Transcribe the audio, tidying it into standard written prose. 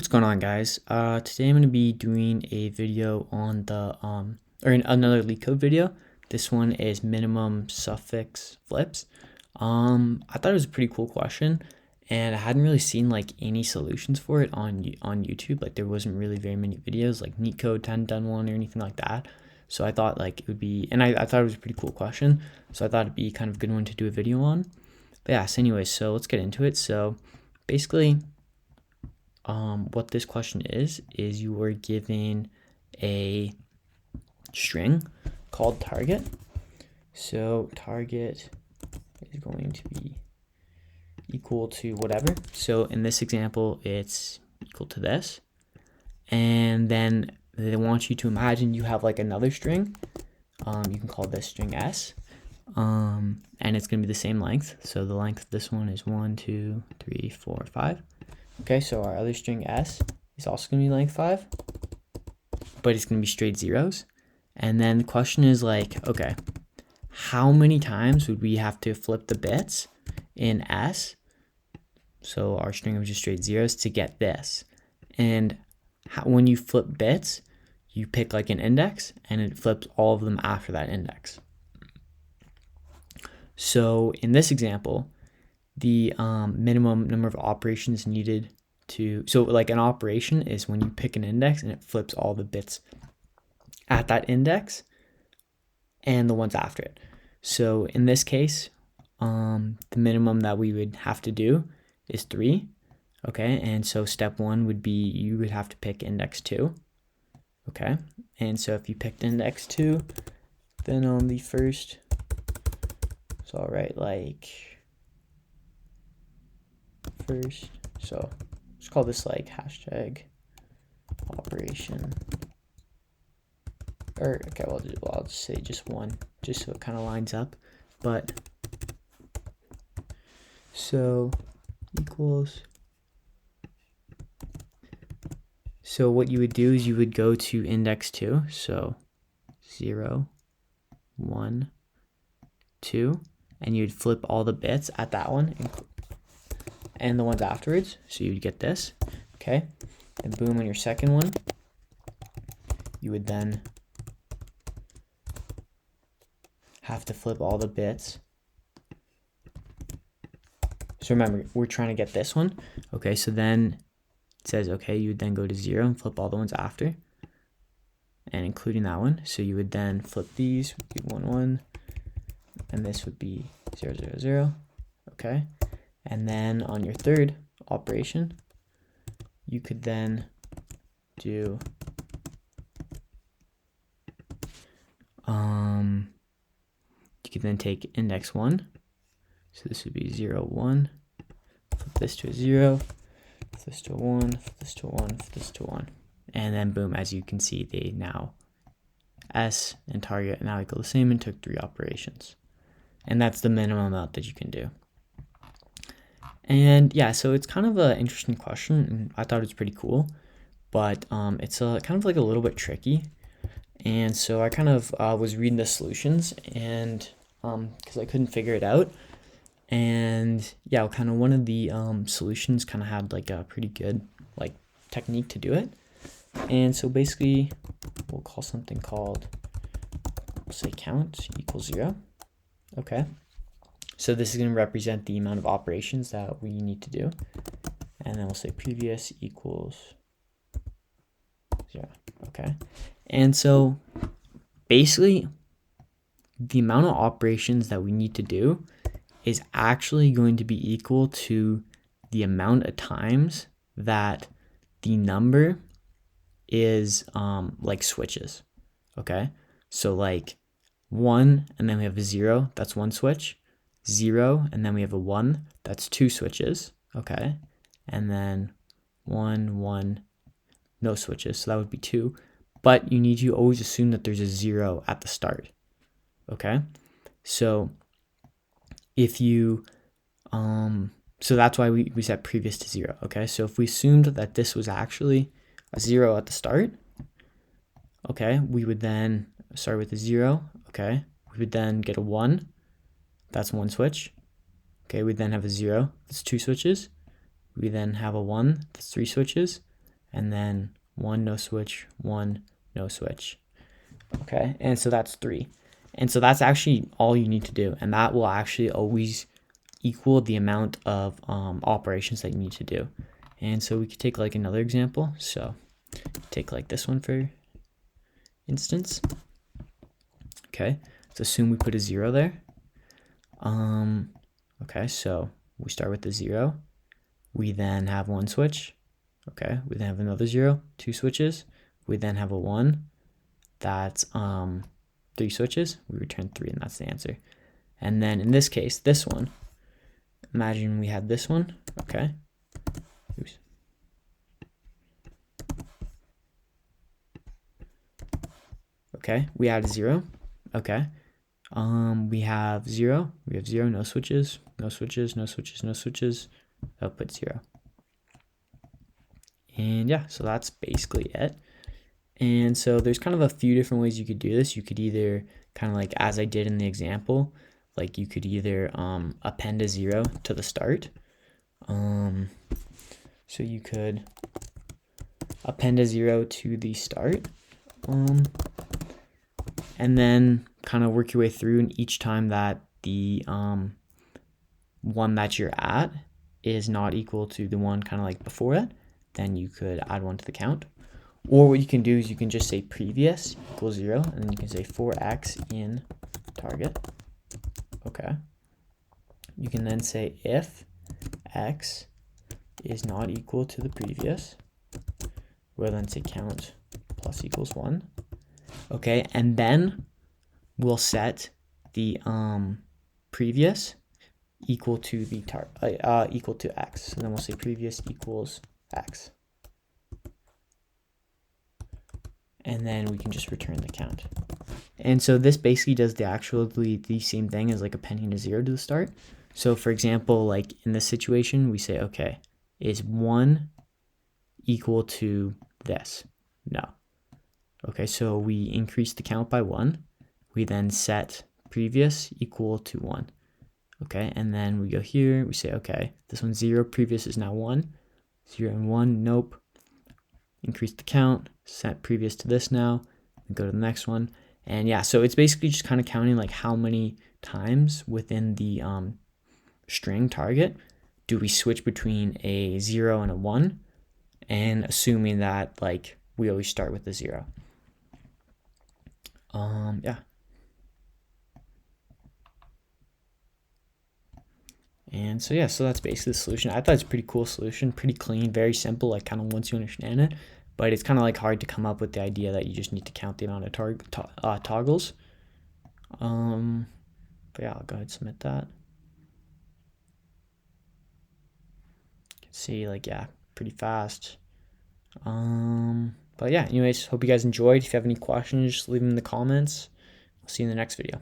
What's going on, guys? Today I'm going to be doing a video on another LeetCode video. This one is minimum suffix flips. I thought it was a pretty cool question, and I hadn't really seen like any solutions for it on YouTube. Like there wasn't really very many videos, like LeetCode hadn't done one or anything like that. So I thought like it would be, and I thought it was a pretty cool question. So I thought it'd be kind of a good one to do a video on. But yeah, so anyways, so let's get into it. So basically, what this question is you were given a string called target. So target is going to be equal to whatever. So in this example, it's equal to this. And then they want you to imagine you have like another string. You can call this string S. And it's going to be the same length. So the length of this one is 1, 2, 3, 4, 5. Okay, so our other string S is also going to be length 5, but it's going to be straight zeros. And then the question is like, okay, how many times would we have to flip the bits in S? So our string was just straight zeros to get this. And when you flip bits, you pick like an index and it flips all of them after that index. So in this example, the minimum number of operations needed so like an operation is when you pick an index and it flips all the bits at that index and the ones after it. So in this case, the minimum that we would have to do is 3. Okay, and so step 1 would be you would have to pick index 2. Okay, and so if you picked index 2, then on the first, so I'll write like first, so let's call this like hashtag operation, or okay, well I'll just say just 1, just so it kind of lines up. But so equals, so what you would do is you would go to index 2, so 0, 1, 2, and you'd flip all the bits at that one and the ones afterwards, so you'd get this. Okay, and boom, on your second one you would then have to flip all the bits. So remember, we're trying to get this one. Okay, so then it says, okay, you would then go to 0 and flip all the ones after, and including that one. So you would then flip these, would be 1, 1, and this would be 0, 0, 0. Okay, and then on your third operation, you could then do you could then take index 1, so this would be 0, 1, flip this to a 0, flip this to a 1, flip this to a 1, flip this to a 1, and then boom, as you can see, they now S and target now equal the same and took 3 operations. And that's the minimum amount that you can do. And yeah, so it's kind of an interesting question, and I thought it was pretty cool, but it's kind of like a little bit tricky. And so I kind of was reading the solutions, and because I couldn't figure it out. And yeah, kind of one of the solutions kind of had like a pretty good like technique to do it. And so basically we'll call something called, we'll say count equals 0. Okay, so this is going to represent the amount of operations that we need to do, and then we'll say previous equals 0. Okay, and so basically the amount of operations that we need to do is actually going to be equal to the amount of times that the number is like switches. Okay, so like 1 and then we have a 0, that's 1 switch. 0 and then we have a 1, that's 2 switches. Okay, and then 1, 1, no switches, so that would be 2. But you need to always assume that there's a 0 at the start. Okay, so if you so that's why we set previous to 0. Okay, so if we assumed that this was actually a 0 at the start, okay, we would then start with a 0. Okay, we would then get a 1, that's 1 switch. Okay, we then have a 0, that's 2 switches. We then have a 1, that's 3 switches. and then 1, no switch, 1, no switch. Okay, and so that's 3. And so that's actually all you need to do, and that will actually always equal the amount of operations that you need to do. And so we could take like another example. So take like this one for instance. Okay, let's assume we put a 0 there. Okay, so we start with the 0. We then have 1 switch. Okay, we then have another 0, 2 switches. We then have a 1. That's 3 switches. We return 3, and that's the answer. And then in this case, this one, imagine we had this one. Okay. Oops. Okay, we add a 0. Okay. We have 0. We have 0, no switches, no switches, no switches, no switches. Output 0. And yeah, so that's basically it. And so there's kind of a few different ways you could do this. You could either kind of like as I did in the example, like you could either append a 0 to the start. So you could append a 0 to the start, and then kind of work your way through, and each time that the one that you're at is not equal to the one kind of like before it, then you could add 1 to the count. Or what you can do is you can just say previous equals 0, and then you can say for x in target. Okay. You can then say if x is not equal to the previous, we'll then say count plus equals 1. Okay, and then we'll set the previous equal to the equal to x. So then we'll say previous equals x. And then we can just return the count. And so this basically does the same thing as like appending a 0 to the start. So for example, like in this situation, we say, okay, is 1 equal to this? No. Okay, so we increase the count by 1. We then set previous equal to 1. Okay, and then we go here, we say, okay, this one's 0, previous is now 1. 0 and 1, nope. Increase the count, set previous to this now, and go to the next one. And yeah, so it's basically just kind of counting like how many times within the string target do we switch between a 0 and a 1, and assuming that like we always start with the 0. Yeah. And so yeah, so that's basically the solution. I thought it's a pretty cool solution, pretty clean, very simple, like kind of once you understand it. But it's kind of like hard to come up with the idea that you just need to count the amount of toggles. But yeah, I'll go ahead and submit that. You can see like, yeah, pretty fast. But yeah, anyways, hope you guys enjoyed. If you have any questions, just leave them in the comments. I'll see you in the next video.